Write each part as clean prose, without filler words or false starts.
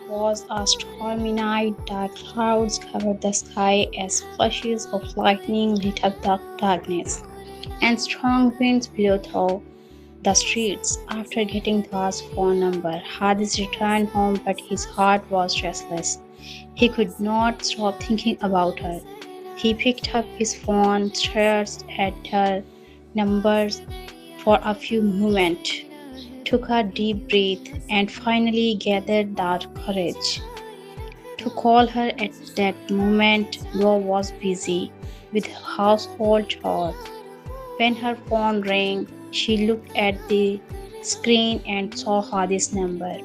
was a stormy night. Dark clouds covered the sky as flashes of lightning lit up the darkness, and strong winds blew through the streets. After getting Dua's phone number, Hadis returned home, but his heart was restless. He could not stop thinking about her. He picked up his phone, stared at her numbers for a few moments, took a deep breath, and finally gathered the courage to call her. At that moment, Dua was busy with household chores. When her phone rang, she looked at the screen and saw Hadi's number.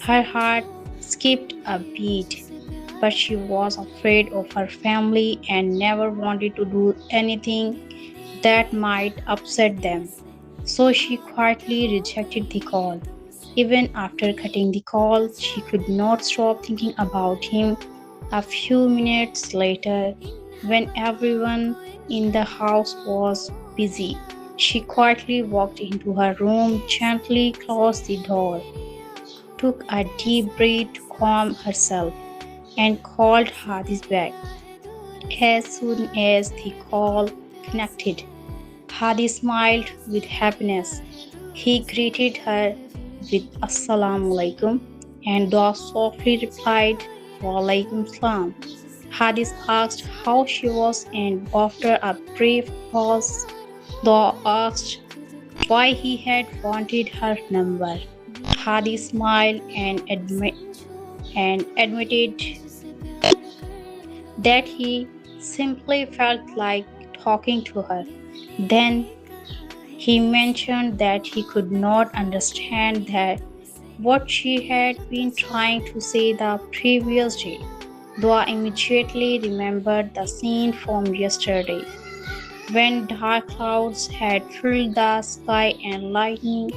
Her heart skipped a beat, but she was afraid of her family and never wanted to do anything that might upset them. So she quietly rejected the call. Even after cutting the call, she could not stop thinking about him. A few minutes later, when everyone in the house was busy, she quietly walked into her room, gently closed the door, took a deep breath to calm herself, and called Hadis back. As soon as the call connected, Hadi smiled with happiness. He greeted her with Assalamu alaikum, and Dua softly replied, Wa alaikum salam. Hadis asked how she was, and after a brief pause, Dua asked why he had wanted her number. Hadi smiled and admitted that he simply felt like talking to her. Then he mentioned that he could not understand that what she had been trying to say the previous day. Dua immediately remembered the scene from yesterday when dark clouds had filled the sky and lightning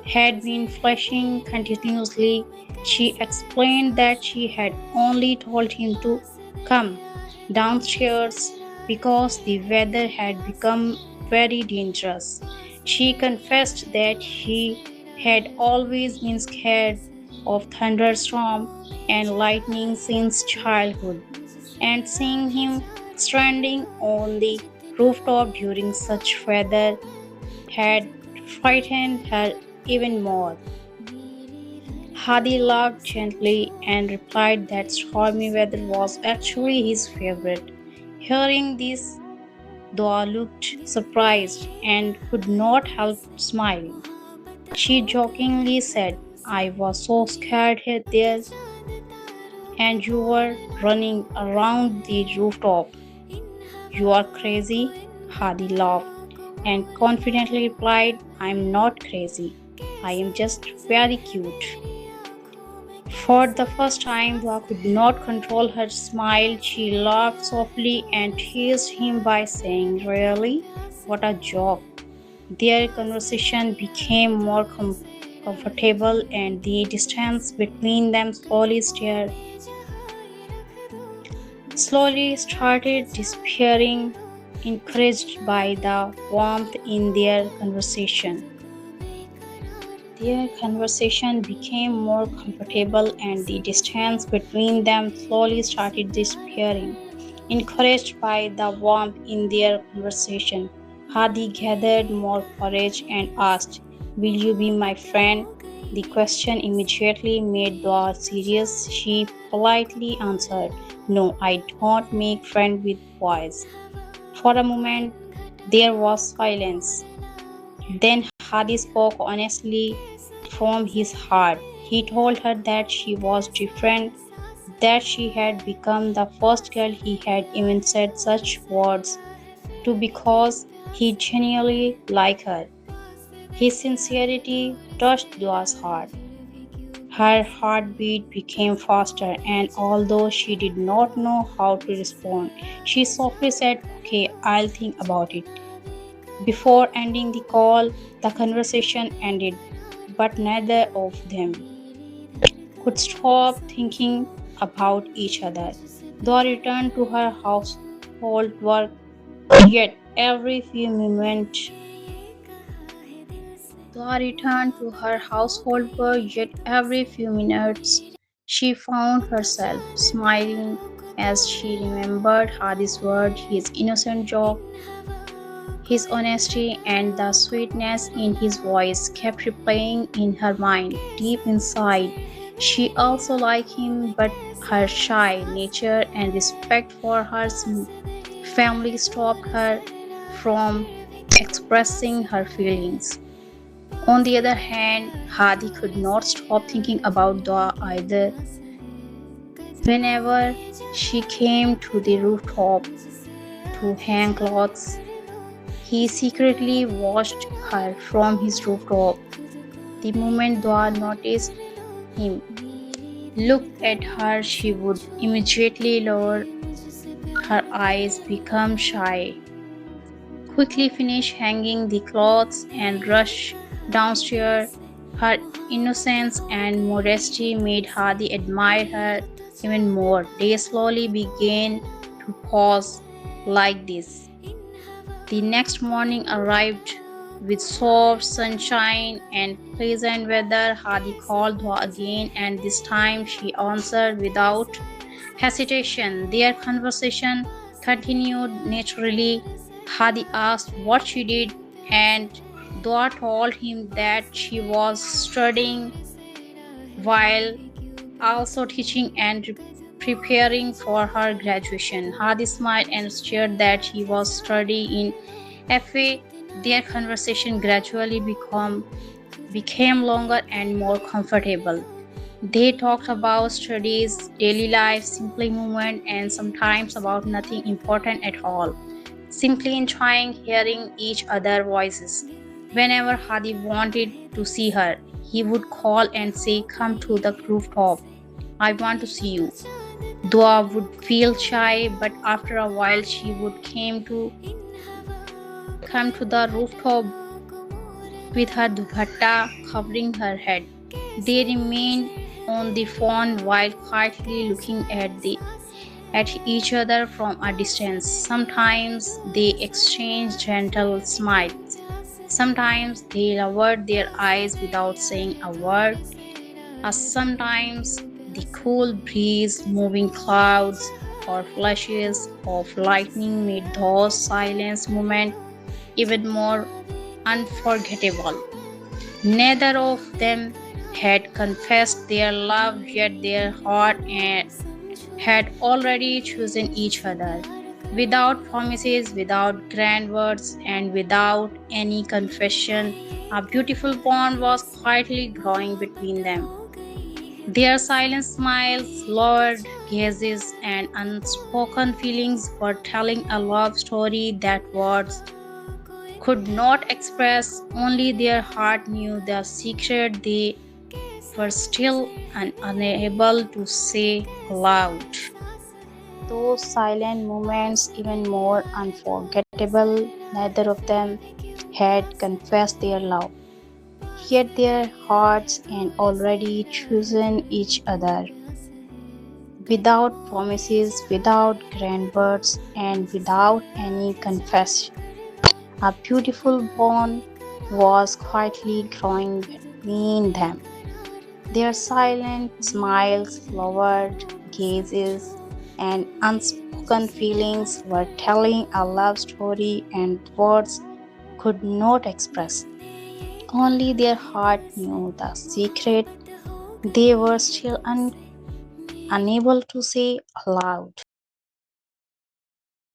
had been flashing continuously. She explained that she had only told him to come downstairs because the weather had become very dangerous. She confessed that she had always been scared of thunderstorm and lightning since childhood, and seeing him standing on the rooftop during such weather had frightened her even more. Hadi laughed gently and replied that stormy weather was actually his favorite. Hearing this, Dua looked surprised and could not help smiling. She jokingly said, I was so scared there and you were running around the rooftop. You are crazy? Hadi laughed and confidently replied, I am not crazy. I am just very cute. For the first time, Dua could not control her smile. She laughed softly and teased him by saying, Really? What a joke. Their conversation became more comfortable and the distance between them slowly started disappearing, encouraged by the warmth in their conversation. Their conversation became more comfortable and the distance between them slowly started disappearing. Encouraged by the warmth in their conversation, Hadi gathered more courage and asked, Will you be my friend? The question immediately made Dua serious. She politely answered, No, I don't make friends with boys. For a moment, there was silence. Then Hadi spoke honestly from his heart. He told her that she was different, that she had become the first girl he had even said such words to because he genuinely liked her. His sincerity touched Dua's heart. Her heartbeat became faster, and although she did not know how to respond, she softly said, Okay, I'll think about it. Before ending the call, the conversation ended, but neither of them could stop thinking about each other. Dora returned to her household work, yet every few moments Dora returned to her household work, yet every few minutes She found herself smiling as she remembered Hadi's word, his innocent joke, his honesty, and the sweetness in his voice kept replaying in her mind. Deep inside, she also liked him, but her shy nature and respect for her family stopped her from expressing her feelings. On the other hand, Hadi could not stop thinking about Dua either. Whenever she came to the rooftop to hang clothes, he secretly watched her from his rooftop. The moment Dua noticed him, looked at her, she would immediately lower her eyes, become shy, quickly finish hanging the clothes, and rush downstairs. Her innocence and modesty made Hadi admire her even more. They slowly began to pause like this. The next morning arrived with soft sunshine and pleasant weather. Hadi called her again, and this time she answered without hesitation. Their conversation continued naturally. Hadi asked what she did, and Dua told him that she was studying while also teaching and preparing for her graduation. Hadi smiled and shared that he was studying in FA. Their conversation gradually became longer and more comfortable. They talked about studies, daily life, simply movement, and sometimes about nothing important at all, simply enjoying hearing each other's voices. Whenever Hadi wanted to see her, he would call and say, "Come to the rooftop. I want to see you." Dua would feel shy, but after a while she would come to the rooftop with her dupatta covering her head. They remained on the phone while quietly looking at each other from a distance. Sometimes they exchanged gentle smiles. Sometimes they lowered their eyes without saying a word. Sometimes the cool breeze, moving clouds, or flashes of lightning made those silence moments even more unforgettable. Neither of them had confessed their love, yet their heart had already chosen each other. Without promises, without grand words, and without any confession, a beautiful bond was quietly growing between them. Their silent smiles, lowered gazes, and unspoken feelings were telling a love story that words could not express. Only their heart knew the secret they were still unable to say aloud. Those silent moments, even more unforgettable, neither of them had confessed their love, yet their hearts had already chosen each other. Without promises, without grand words, and without any confession, a beautiful bond was quietly growing between them. Their silent smiles, lowered gazes, and unspoken feelings were telling a love story and words could not express. Only their heart knew the secret they were still unable to say aloud.